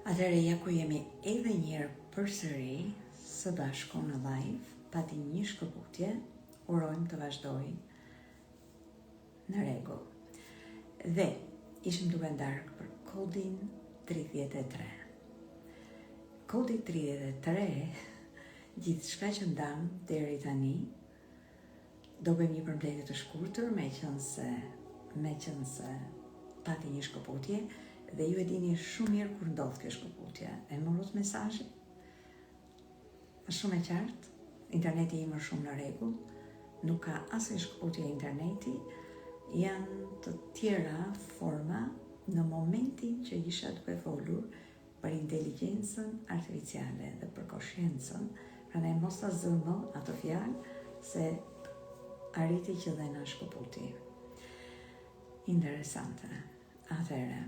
Atëherë ja ku jemi edhe njërë përsëri së bashku në live, pati një shkëputje, urojmë të vazhdoj në rregull. Dhe ishim duke ndarë për kodin 33. Kodi 33, gjithë shka që ndamë deri tani, do bëjmë një përmbledhje të shkurtër, me qënë se pati një shkëputje, dhe ju e dini shumë mirë kur ndodh kjo shkëputje. E morët mesazhin? Është shumë e qartë, interneti im është shumë në rregull, nuk ka asnjë shkëputje interneti, janë të tjera forma në momentin që isha duke folur për inteligjencën artificiale dhe për koshiencën, prandaj mos ta zëmë atë fjalë se arriti që dhe na shkëputi. Interesante. Atëherë,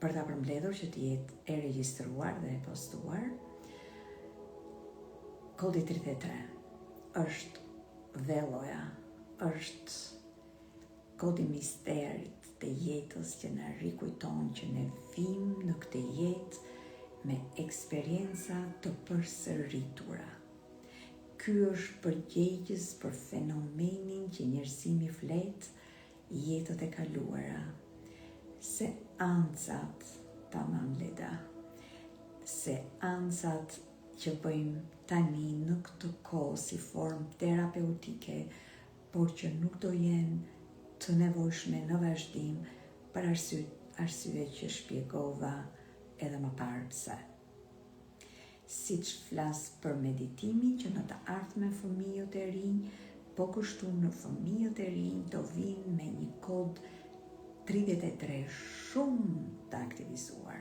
për ta përmbledhur që të jetë e regjistruar dhe e postuar, kodi 33 është velloja, është kodi misterit të jetës që na rikujton që ne vim në këtë jetë me eksperienca të përsëritura. Ky është përgjegjës për fenomenin që njerëzimi flet jetët e kaluara, se ancat që bëjmë tani në këtë kohë si formë terapeutike, por që nuk do jenë të nevojshme në vazhdim për arsye që shpjegova edhe më parë pse. Siç flas për meditimin që në të ardhmen fëmijët e rinj, po kështu në fëmijët e rinj do vinë me një kod 33 shumë të aktivizuar,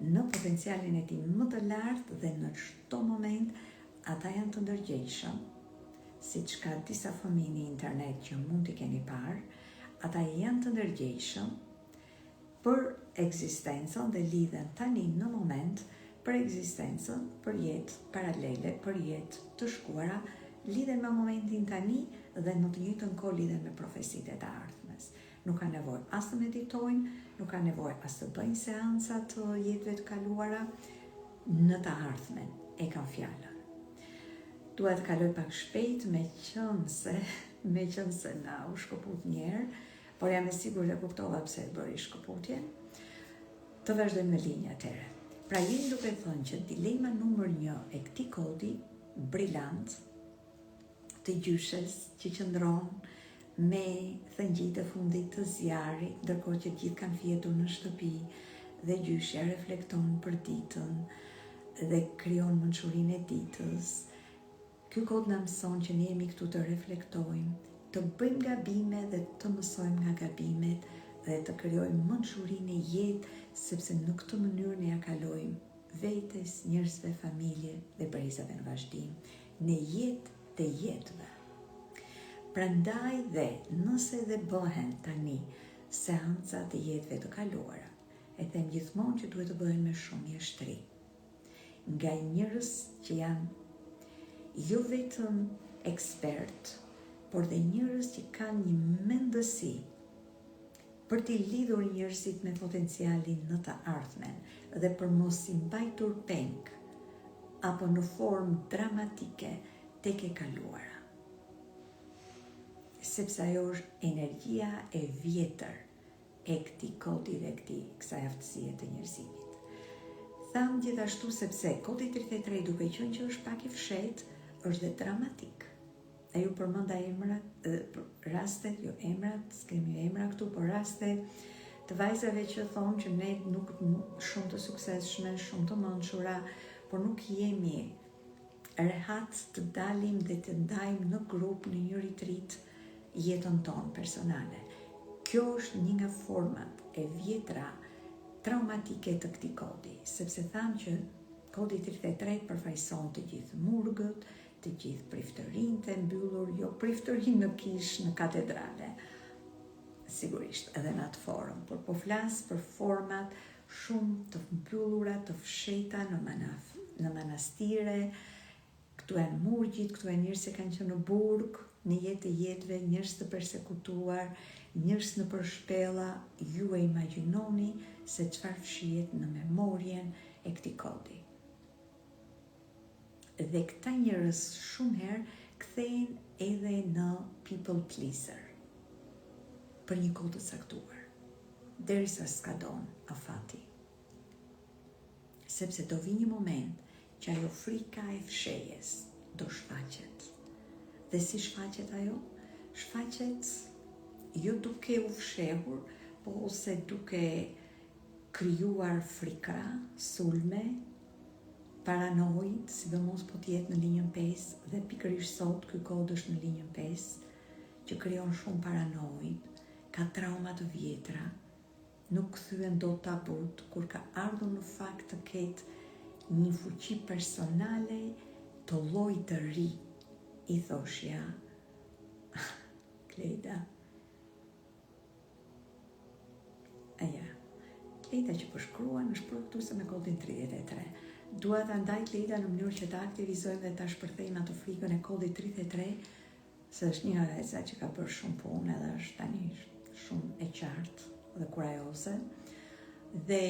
në potencialin e tij më të lartë dhe në çdo moment ata janë të ndërgjegjshëm, siç ka disa fëmijë në internet që mund t'i keni parë, ata janë të ndërgjegjshëm për ekzistencën dhe lidhen tani në moment për ekzistencën, për jetë paralele, për jetë të shkuara, lidhen me momentin tani dhe në të njëjtën kohë lidhen me profesitë e të ardhmes. Nuk ka nevojë as të meditojnë, nuk ka nevojë as të bëjnë seanca të jetëve të kaluara, në të ardhmen e kanë fjalën. Dua të kaloj pak shpejt me qenë se na u shkëput njerë, por jam e sigurt e kuptova pse e bëri shkëputjen. Të vazhdojmë në linjë atëherë. Pra jemi duke thënë që dilema numër 1 e këtij kodi brillant të gjyshes që qëndron me thëngjit e fundit të zjarit, ndërkohë që gjithë kanë fjetur në shtëpi dhe gjyshja reflekton për ditën dhe krijon mençurinë e ditës. Ky kod na mëson që ne jemi këtu të reflektojmë, të bëjmë gabime dhe të mësojmë nga gabimet dhe të krijojmë mençurinë e jetë, sepse në këtë mënyrë ne ja kalojmë vetes, njerëzve, familje dhe brezave në vazhdim, në jetë të jetëve. Prandaj dhe nëse dhe bëhen tani seanca të jetëve të kaluara, e them gjithmonë që duhet të bëhen me shumë mjeshtri, nga njerëz që janë jo vetëm ekspert, por dhe njerëz që kanë një mendësi për t'i lidhur njerëzit me potencialin në të ardhmen dhe për mos i mbajtur peng apo në formë dramatike tek e kaluara. Sepse ajo është energjia e vjetër e këtij kodi dhe kësaj aftësie të njerëzimit. Tham gjithashtu sepse kodi 33 duke qenë që është pak i fshehtë, është dhe dramatik. E ju përmenda emrat, rastet, jo emrat, s'kemi emra këtu, por raste të vajzave që thonë që ne nuk shumë të suksesshme, shumë të mençura, por nuk jemi rehat të dalim dhe të ndajmë në grup, në një retreat, jetën tonë personale. Kjo është një nga format e vjetra traumatike të këtij kodi, sepse thamë që kodi 33 përfaqëson të gjithë murgët, të gjithë priftërinë të mbyllur, jo priftërinë në kishë, në katedrale, sigurisht edhe në atë forum, por po flas për format shumë të mbyllura, të fshehta në manastire. Këtu janë murgjit, këtu janë njerëz që kanë qenë në burg, në jetë të jetëve, njerëz të persekutuar, Njërës në përshpela, ju e imagjinoni se çfarë fshihet në memorien e këtij kodi. Dhe këta njerëz shumë herë kthehen edhe në people pleaser për një kohë të caktuar, derisa skadon afati. Sepse do vi një moment që ajo frika e fshehjes do shfaqet. Dhe si shfaqet ajo? Shfaqet jo duke u fshehur, po ose duke krijuar frikra, sulme, paranojt, sidomos po t'jetë në linjën 5, dhe pikërisht sot ky kod është në linjën 5, që krijon shumë paranojt, ka trauma të vjetra, nuk kthyen dot tabut, kur ka ardhur në fakt të ketë një fuqi personale të llojit të ri. I thoshja, Klejda, Klejda që përshkruan është produktuese me kodin 33. Dua ta ndaj Klejda në mënyrë që ta aktivizojmë dhe ta shpërthejmë atë frikën e kodit 33, se është një reza që ka bërë shumë punë edhe është tani shumë e qartë dhe kurajoze. Dhe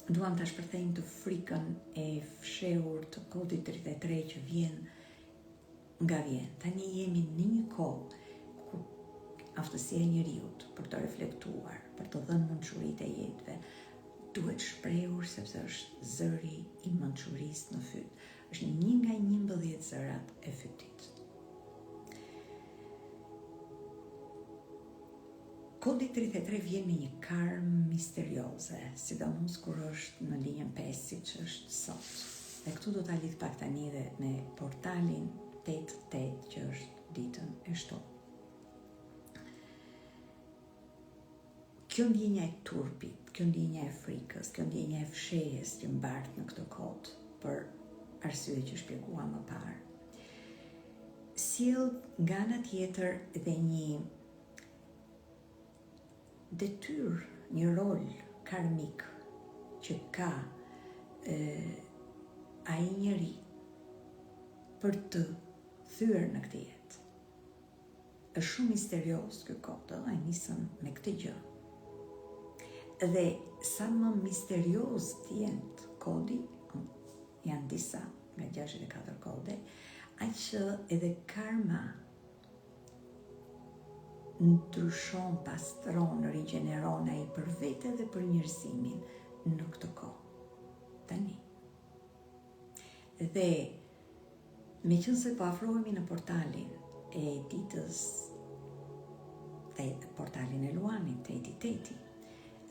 duam ta shpërthejmë të frikën e fshehur të kodit 33 që vjen nga vjen. Tani jemi në një kohë ku aftësia e njeriut për të reflektuar, për të dhënë mençuritë e jetëve, duhet shprehur sepse është zëri i mençurisë në fyt. Është një nga 11 zërat e fytit. Kodi 33 vjen me një karmë misterioze, sidomos kur është në linjën 5, siç është sot. Dhe këtu do ta lidh pak tani dhe me portalin 88 që është ditën e shtunë. Kjo ndjenja e turpit, kjo ndjenja e frikës, kjo ndjenja e fshehjes që mbart në këtë kod, për arsye që shpjeguam më parë, sjell nga ana tjetër dhe një detyr, një rol karmik që ka ai njeri për të thyer në këtë jetë. Është shumë misterios ky kod, ai nisën me këtë gjë. Dhe sa më misterios të jetë kodi, janë disa nga 64 kode, aq që edhe karma ndryshon, pastron, rigjeneron ai për vete dhe për njerëzimin në këtë kohë. Tani. Dhe meqense po afrohemi në portalin e ditës, dhe portalin e Luanit, 88,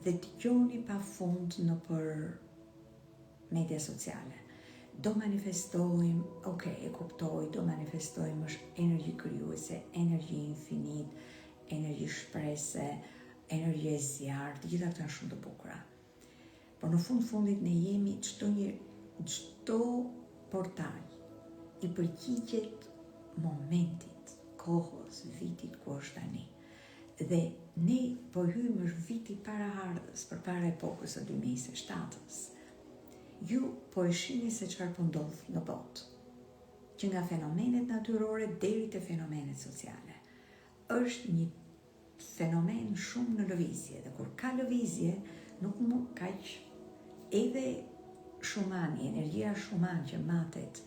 dhe dëgjoni pafund në për media sociale, do manifestojmë, e kuptoj, do manifestojmë është energji krijuese, energji infinit, energji shprese, energji e zjarrt, të gjitha këto janë shumë të bukura. Por në fundit ne jemi çdo portal i përgjigjet momentit, kohës, vitit ku është tani. Dhe ne po hymë është viti para ardhës, përpara epokës së 2027-s. Ju po e shihni se çfarë po ndodh në botë, që nga fenomenet natyrore deri te fenomenet sociale. Është një fenomen shumë në lëvizje, dhe kur ka lëvizje, nuk mund kaq edhe Shumani, energjia Shuman që matet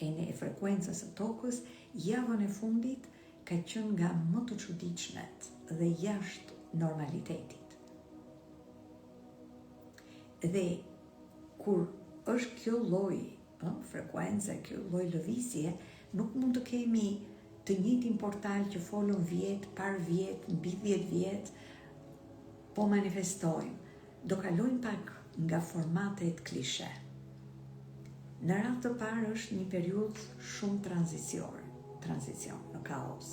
e frekuencës së tokës, javën e fundit ka qenë nga më të çuditshmet dhe jashtë normalitetit. Dhe kur është kjo lloj frekuencë, kjo lloj lëvizje, nuk mund të kemi të njëjtin portal që folën vjet, par vjet, mbi 10 vjet, po manifestojmë. Do kalojmë pak nga formatet klishe. Në radhë të parë është një periudhë shumë tranzicion, në kaos.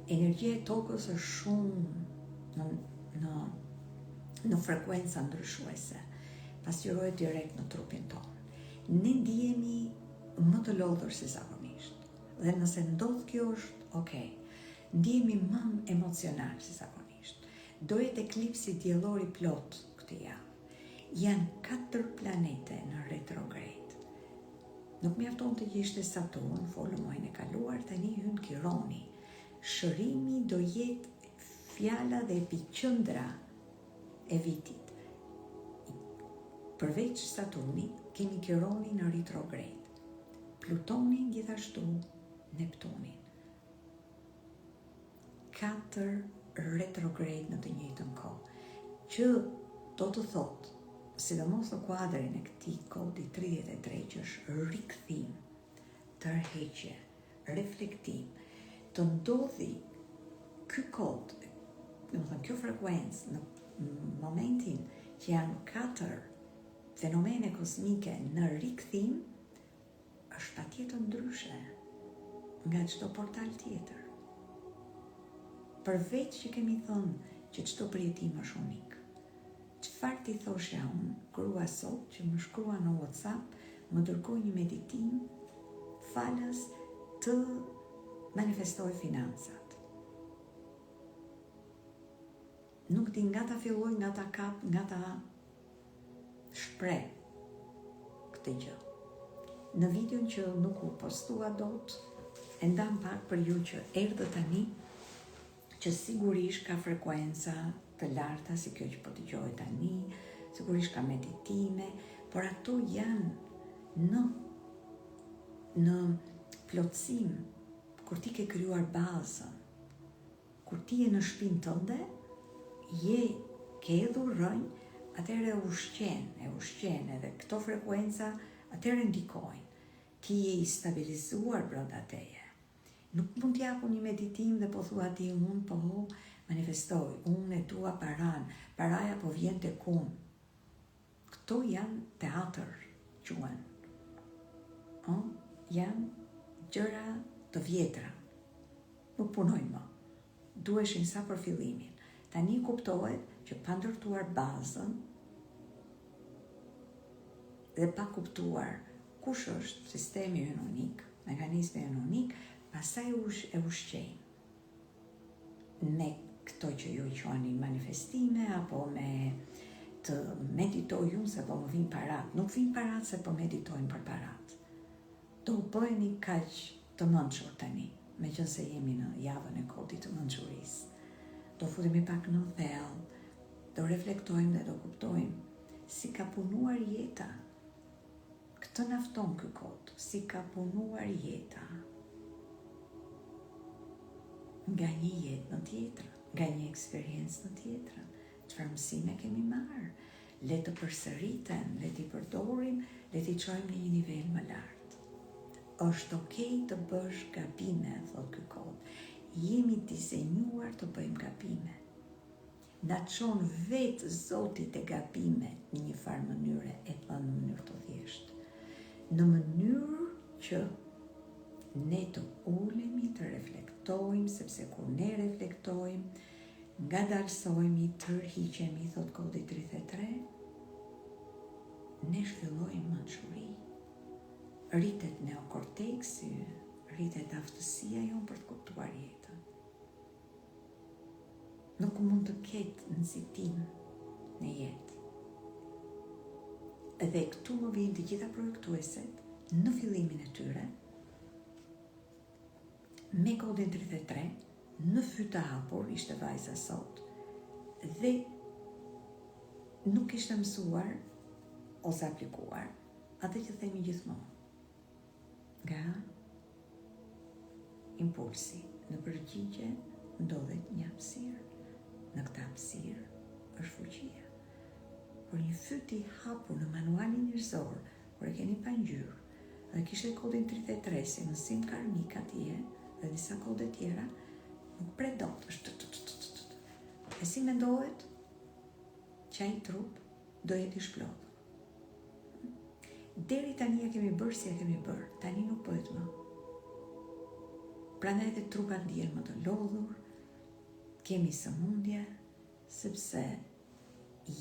Energjia e tokës është shumë në frekuenca ndryshuese, pasqyrohet direkt në trupin tonë. Ne ndihemi më të lodhur se zakonisht. Dhe nëse ndodh kjo është ndihemi më emocional se zakonisht. Do jetë eklipsi diellor i plot këtë javë. Janë 4 planete në retrograde. Nuk mjafton të ishte Saturn, folëm muajin e kaluar, tani hyn Kironi. Shërimi do jetë fjala dhe epiqendra e vitit. Përveç Saturnit, kemi Kironin në retrograde, Plutonin gjithashtu, Neptunin. 4 retrograde në të njëjtën kohë, që do të thotë, sidomos në kuadrin e këtij kodi 33, që është rikthim, tërheqje, reflektim, të ndodhi ky kod, domethënë kjo frekuencë në momentin që janë 4 fenomene kosmike në rikthim, është patjetër ndryshe nga çdo portal tjetër. Përveç që kemi thënë që çdo përjetim është unik. Çfarë ti thoshja unë, grua sot që më shkrua në WhatsApp, më dërgoi një meditim falës të manifestoj financat. Nuk di nga ta filloj, nga ta kap, nga ta shpreh këtë gjë. Në videon që nuk u postua dot, e ndam pak për ju që erdhët tani, që sigurisht ka frekuenca të larta si kjo që po dëgjoj tani, sigurisht ka meditime, por ato janë në plotësim, kur ti ke krijuar bazën, kur ti je në shtëpinë tënde, ke hedhur rënjë, atëherë e ushqen edhe këto frekuenca, atëherë ndikojnë. Ti je i stabilizuar brenda teje. Nuk mund t'japu një meditim dhe po thua ti unë po manifestoj, unë e dua paran, paraja po vjen tek unë. Këto janë teatr, quhen. Janë gjëra të vjetra. Nuk punojnë më. Duheshin sa për fillimin. Tani kuptohet që pa ndërtuar bazën dhe pa kuptuar kush është sistemi ynë unik, mekanizmi ynë unik, pastaj e ushqejnë. Me këto që ju quani manifestime, apo me të meditoj unë se po më vinë parat. Nuk vinë parat se po meditojnë për parat. Do bëheni kaq të mençur tani, meqense jemi në javën e kodit të mençurisë. Do futemi pak në thellë, do reflektojmë dhe do kuptojmë si ka punuar jeta. Këtë nafton ky kod, si ka punuar jeta. Nga një jetë në tjetër, nga një eksperiencë në tjetër, çfarë mësime kemi marrë, le të përsëriten, le t'i përdorim, le t'i çojmë në një nivel më lart. Është okej të bësh gabime, thot ky kod. Jemi dizenjuar të bëjmë gabime. Na çon vetë Zoti te gabimet në një farë mënyre, e thënë në mënyrë të thjeshtë. Në mënyrë që ne të ulemi, të reflektojmë, sepse kur ne reflektojmë, nga dalsojmë, tërhiqemi, thot kodi 33, ne zhvillojmë mençuri. Rritet neokorteksi, rritet aftësia jonë për të kuptuar jetën. Nuk mund të ketë nxitim në jetë. Edhe këtu më vijnë të gjitha projektueset në fillimin e tyre, me kodin 33, në fyt të hapur, ishte vajza sot, dhe nuk ishte mësuar ose aplikuar atë që themi gjithmonë. Nga impulsi, në përgjigje ndodhet një hapësirë. Në këtë hapësirë është fuqia. Por një fyt i hapur në manualin njerëzor, kur e keni pa ngjyrë, dhe kishte kodin 33 si mësim karmik atje, dhe disa kode tjera, nuk pret dot, është. E si mendohet që ai trup do jetë i shplodhur. Deri tani e kemi bërë si e kemi bërë, tani nuk bëhet më. Prandaj edhe trupat ndihen më të lodhur, kemi sëmundje, sepse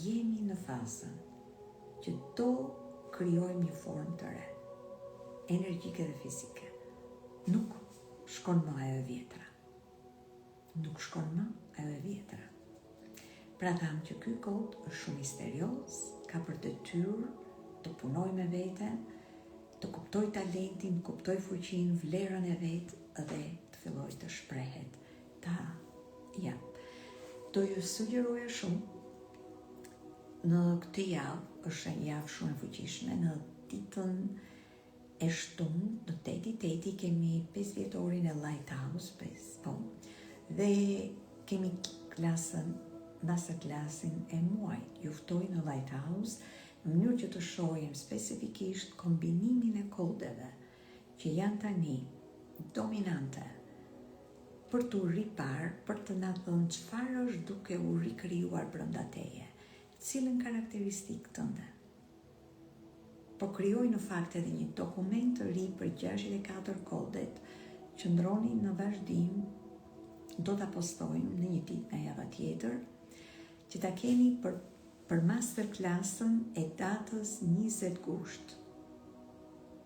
jemi në fazën që do krijojmë një formë të re, energjike dhe fizike. Nuk shkon më ajo e vjetra. Nuk shkon më ajo e vjetra. Pra tham që ky kod është shumë misterios, ka për detyrë të punoj me veten, të kuptoj talentin, kuptoj fuqinë, vlerën e vet dhe të filloj të shprehet. do ju sugjeroja shumë në këtë javë, është një javë shumë e fuqishme, në ditën e shtunë, në 8 kemi 5 vjetorin e Lighthouse, dhe kemi masterclassin e muajt. Ju ftoj në Lighthouse në mënyrë që të shohim specifikisht kombinimin e kodeve që janë tani dominante për të ripar, për të na thënë çfarë është duke u rikrijuar brenda teje, cilën karakteristikë tënde. Po krijoj në fakt edhe një dokument të ri për 64 kodet, që ndroni në vazhdim, do ta postojmë në një ditë në javë tjetër, që ta keni për masterclassën e datës 20 gusht.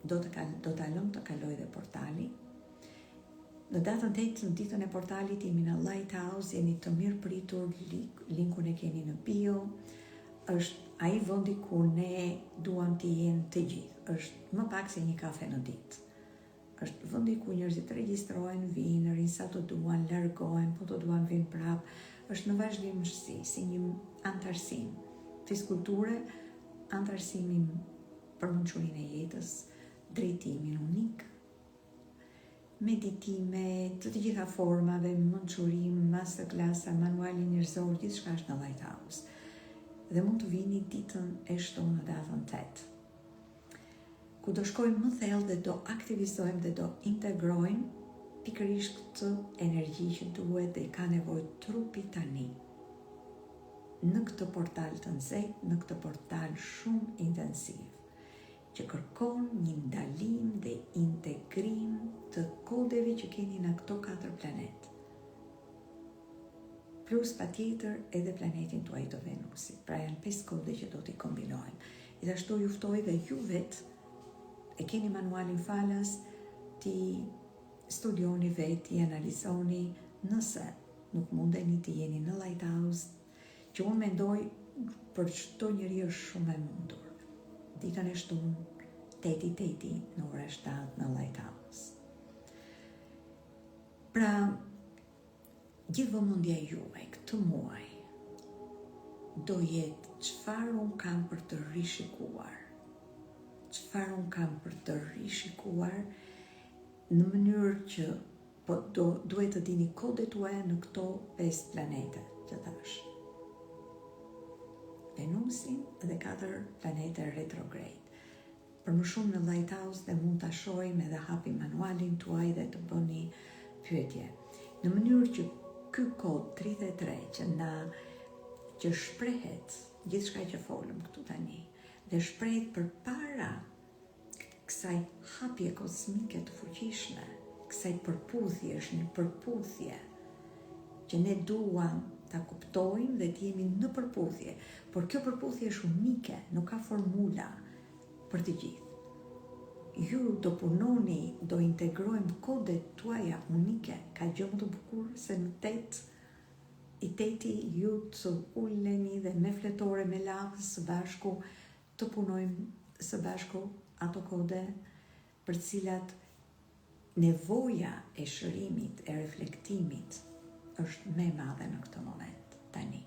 Do ta lëm të kaloj dhe portali. Në datën 8, në ditën e portalit, jemi në Lighthouse, jeni të mirë pritur, linkun e keni në bio. Është ai vendi ku ne duam të jenë të gjithë. Është më pak se një kafe në ditë. Është vendi ku njerëzit regjistrohen, vinë, rinë sa të duan, largohen, po të duan vinë prap. Është në vazhdimsi, si një antarësim. Fiskulture, antarësimin për mençurinë e jetës, drejtimin unik, meditime, të gjitha formave, mençurim, masterclassa, manuali njerëzor, gjithçka është në Lighthouse. Dhe mund të vini ditën e shtunë në datën 8. Ku do shkojmë më thellë dhe do aktivizojmë dhe do integrojmë pikërisht këtë energji që duhet dhe ka nevojë trupi tani. Në këtë portal të nxehtë, në këtë portal shumë intensiv, që kërkon një ndalim dhe integrim të kodeve që keni në këto 4 planet. Plus patjetër edhe planetin tuaj të Venusit. Pra janë 5 kode që do t'i kombinojmë. Edhe ashtu ju ftoj dhe ju vetë, e keni manualin falas, ti studioni vetë, ti analizoni, nëse nuk mundeni të jeni në Lighthouse, që unë mendoj për çdo njeri është shumë e mundur. Ditën e shtunë, 8 në ora 7 në Lighthouse. Pra, gjithë vëmendja juaj këtë muaj do jetë çfarë unë kam për të rishikuar. Çfarë unë kam për të rishikuar në mënyrë që duhet të dini kodet tuaja në këto 5 planete që thash. Venusin dhe 4 planete retrograde. Për më shumë në Lighthouse dhe mund ta shohim edhe hapi manualin tuaj dhe të bëni pyetje. Në mënyrë që ky kod 33 që shprehet gjithçka që folëm këtu tani, dhe shprehet përpara kësaj hapje kozmike të fuqishme, kësaj përputhje, është një përputhje që ne duam ta kuptojmë dhe të jemi në përputhje, por kjo përputhje është unike, nuk ka formula për të gjithë. Ju do punoni, do integrojmë kodet tuaja unike, ka gjë më të bukur se në 8 ju të uleni dhe me fletore, me lakë së bashku, të punojmë së bashku ato kode për cilat nevoja e shërimit, e reflektimit është më e madhe në këtë moment tani.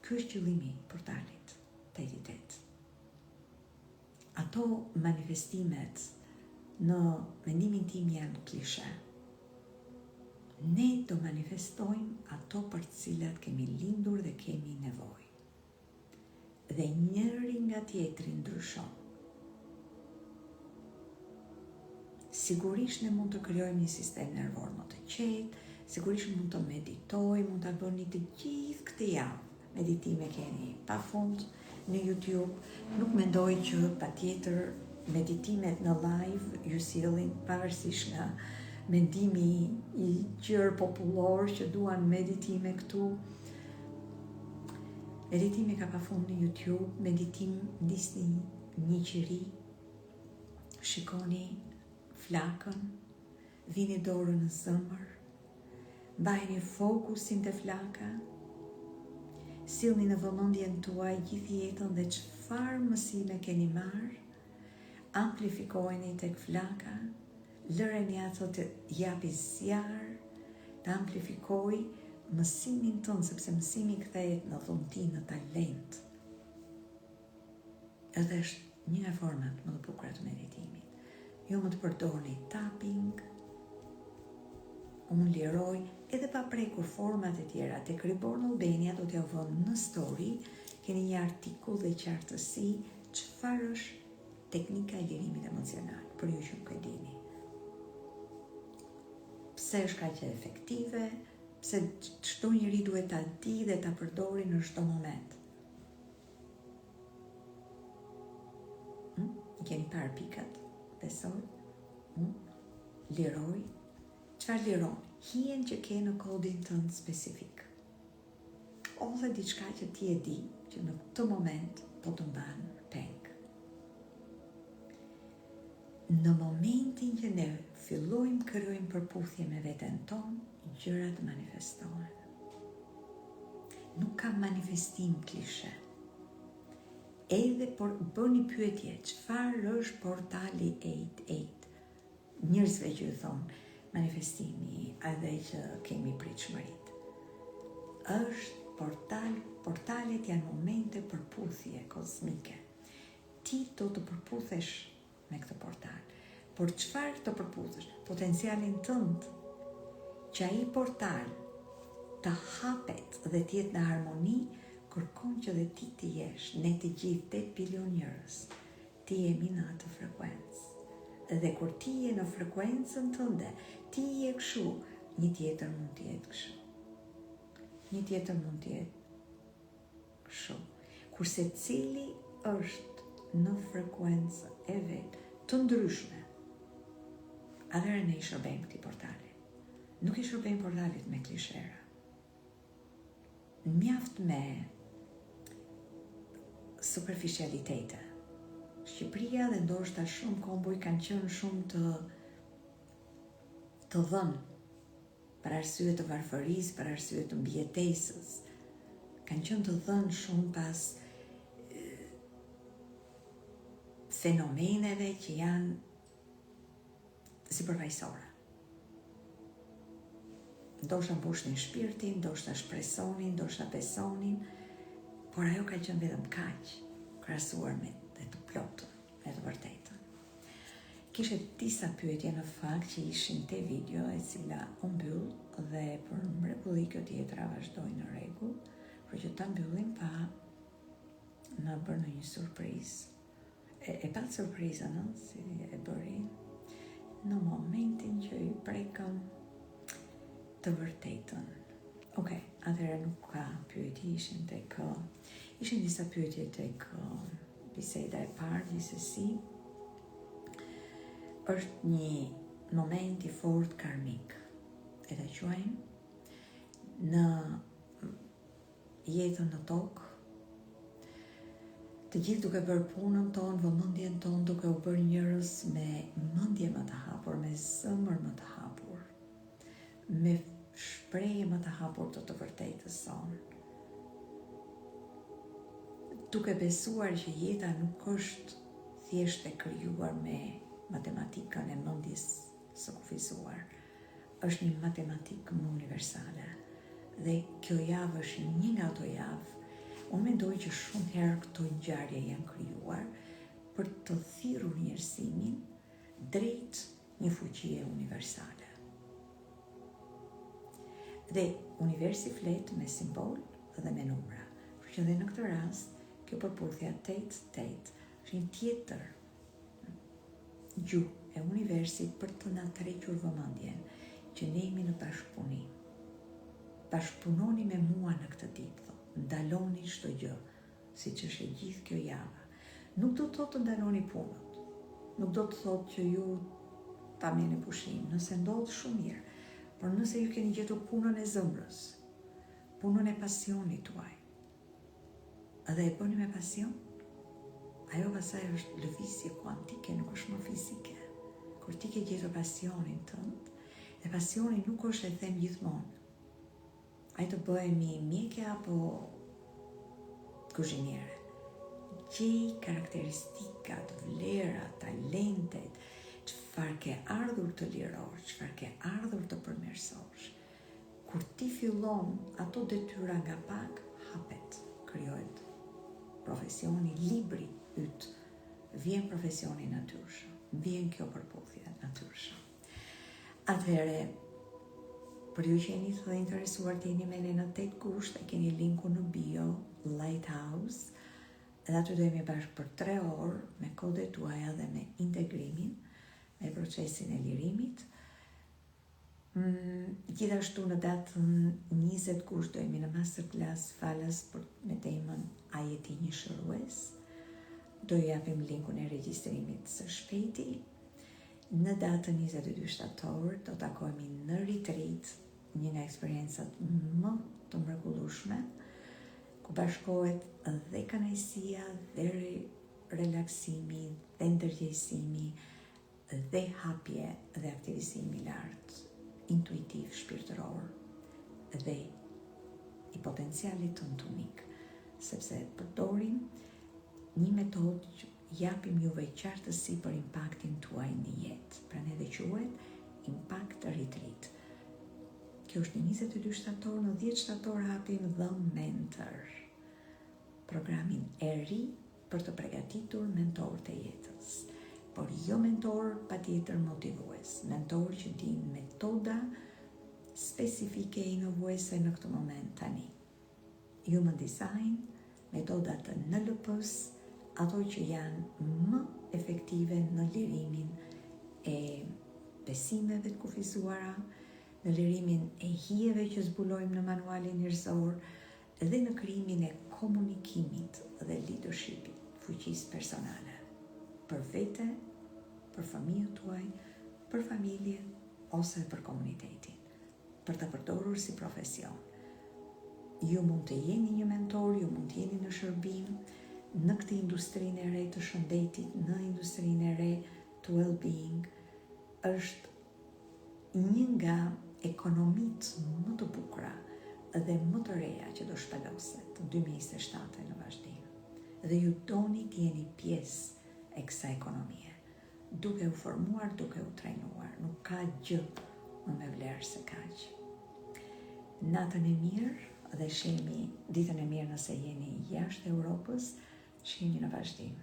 Ky është qëllimi i portalit 88. Ato manifestimet në mendimin tim janë klishe. Ne do manifestojmë ato për cilat kemi lindur dhe kemi nevojë. Dhe njëri nga tjetri ndryshon. Sigurisht ne mund të krijojmë një sistem nervor më të qetë, sigurisht mund të meditojmë, mund ta bëni të gjithë këtë javë. Meditime keni pafund në YouTube. Nuk mendoj që patjetër meditimet në live ju sjellin pavarësisht nga mendimi i gjërë popullor që duan meditime këtu. Meditime ka pafund në YouTube, meditim nisni një qiri, shikoni flakën, vini dorën në zemër, mbajini fokusin te flaka, sillni në vëmendjen tuaj gjithë jetën dhe çfarë mësime keni marrë, amplifikojeni tek flaka, lëreni ato të japi zjarr, të amplifikoj mësimin tënë, sepse mësimi kthehet në dhunti, në talent. Edhe është një nga format më të bukura të meditimit. Jo më të përdorni tapping, unë liroj, edhe pa prekur format e tjera. Tek Reborn Albania do t'ja vëmë në story, keni një artikull dhe qartësi çfarë është teknika e lirimit emocional, për ju që nuk e dini. Pse është kaq e efektive, pse çdo njeri duhet ta di dhe ta përdori në çdo moment. Keni parë pikat, besoj, liroj, çfarë liron? Hien që ke në kodin tënd specifik. Ose diçka që ti e di, që në këtë moment po të mban peng. Në momentin që ne fillojmë krijojmë përputhje me veten tonë, gjërat manifestohen. Nuk ka manifestim klishe. Edhe por bëni pyetje, çfarë është portali 88? Njerëzve që thonë manifestimi, edhe që kemi pritshmërit. Është portalet janë momente përputhje kozmike. Ti do të përputhesh me këtë portal. Por çfarë të përputhesh? Potencialin tënd që ai portal të hapet dhe të jetë në harmoni, kërkon që dhe ti të jesh, ne të gjithë 8 bilion njerëz, ti jemi në atë frekuencë. Dhe kur ti je në frekuencën tënde, ti je kështu, një tjetër mund të jetë kështu. Një tjetër mund të jetë kështu. Kurse cili është në frekuencë e vetë të ndryshme, atëherë ne i shërbejmë këtij portali. Nuk i shërbejmë portalit me klishera. Mjaft me superficialitete. Shqipëria dhe ndoshta shumë kombuj kanë qenë shumë të dhënë për arsye të varfërisë, për arsye të mbijetesës. Kanë qenë të dhënë shumë pas fenomeneve që janë sipërfaqësore. Ndoshta mbushnin shpirtin, ndoshta shpresonin, ndoshta besonin, por ajo ka qenë vetëm kaq, krahasuar me të plotën, me të vërtetën. Kishe disa pyetje në fakt që ishin te video e cila u mbyll dhe për mrekulli kjo tjetra vazhdoi në rregull, por që ta mbyllim pa na bërë në një surprizë. E pa surprizën, si e bëri në momentin që i prekëm të vërtetën. Okej, atëherë nuk ka pyetje, ishin disa pyetje tek biseda e parë, gjithsesi. Është një moment i fort karmik, e ta quajmë, në jetën në tokë, të gjithë duke bërë punën tonë, vëmendjen tonë, duke u bërë njerëz me mendje më të hapur, me zemër më të hapur, me shprehje më të hapur të vërtetës sonë. Duke besuar që jeta nuk është thjesht e krijuar me matematikën e mendjes së kufizuar, është një matematikë më universale. Dhe kjo javë është një nga ato javë. Unë mendoj që shumë herë këto ngjarje janë krijuar për të thirrur njerëzimin drejt një fuqie universale. Dhe universi flet me simbol dhe me numra. Por që dhe në këtë rast, kjo përputhja 8-8 është një tjetër gjuhë e universit për të na tërhequr vëmendjen që ne jemi në bashkëpunim. Bashkëpunoni me mua në këtë ditë, ndaloni çdo gjë, siç është e gjithë kjo javë. Nuk do të thotë të ndaloni punët. Nuk do të thotë që ju ta merrni pushim, nëse ndodh shumë mirë. Por nëse ju keni gjetur punën e zemrës, punën e pasionit tuaj, edhe e bëni me pasion, ajo pastaj është lëvizje kuantike, nuk është më fizike. Kur ti ke gjetur pasionin tënd, dhe pasioni nuk është, e them gjithmonë, ai të bëhemi mjeke apo kuzhiniere. Gjej karakteristikat, vlerat, talentet, çfarë ke ardhur të lirosh, çfarë ke ardhur të përmirësosh. kur ti fillon ato detyra nga pak, hapet, krijohet profesioni, libri yt, vjen profesioni natyrshëm, vjen kjo përputhje natyrshëm. Atëherë, për ju që jeni të interesuar të jeni me ne në 8 gusht, e keni linku në bio, Lighthouse, dhe aty do jemi bashkë për 3 orë me kodet tuaja dhe me integrimin, me procesin e lirimit. Gjithashtu në datën 20 gusht do jemi në masterclass falës me temën A je ti një shërues. Do ju japim linkun e regjistrimit së shpejti. Në datën 22 shtator do takohemi në retreat, një nga eksperiencat më të mrekullueshme, ku bashkohet dhe kënaqësia, dhe relaksimi, dhe ndërgjegjësimi, dhe hapje dhe aktivizim i lartë, intuitiv, shpirtëror dhe i potencialit të unik, sepse përdorim një metodë që japim juve qartësi për impaktin tuaj në jetë, pra ne dhe quhet Impact Retreat. Kjo është në 22 shtator, në 10 shtator hapim The Mentor, programin e ri për të përgatitur mentor të jetës. Por jo mentor pa tjetër motivues, mentor që din metoda specifike e inovuese në këtë moment tani. Human design, metodat të NLP-s, ato që janë më efektive në lirimin e besimeve të kufizuara, në lirimin e hijeve që zbulojmë në manualin njerëzor dhe në krijimin e komunikimit dhe leadershipit, fuqisë personale. Për vete, për familjen tuaj, për familjen ose për komunitetin, për të përdorur si profesion. Ju mund të jeni një mentor, ju mund të jeni në shërbim në këtë industrinë e re të shëndetit, në industrinë e re të well-being, është një nga ekonomitë më të bukura dhe më të reja që do shpaloset 2027 në vazhdim. Dhe ju doni të jeni pjesë e kësaj ekonomie, duke u formuar, duke u trajnuar. Nuk ka gjë më me vlerë se kaq. Natën e mirë dhe shihemi ditën e mirë nëse jeni jashtë Europës, shihemi në vazhdim.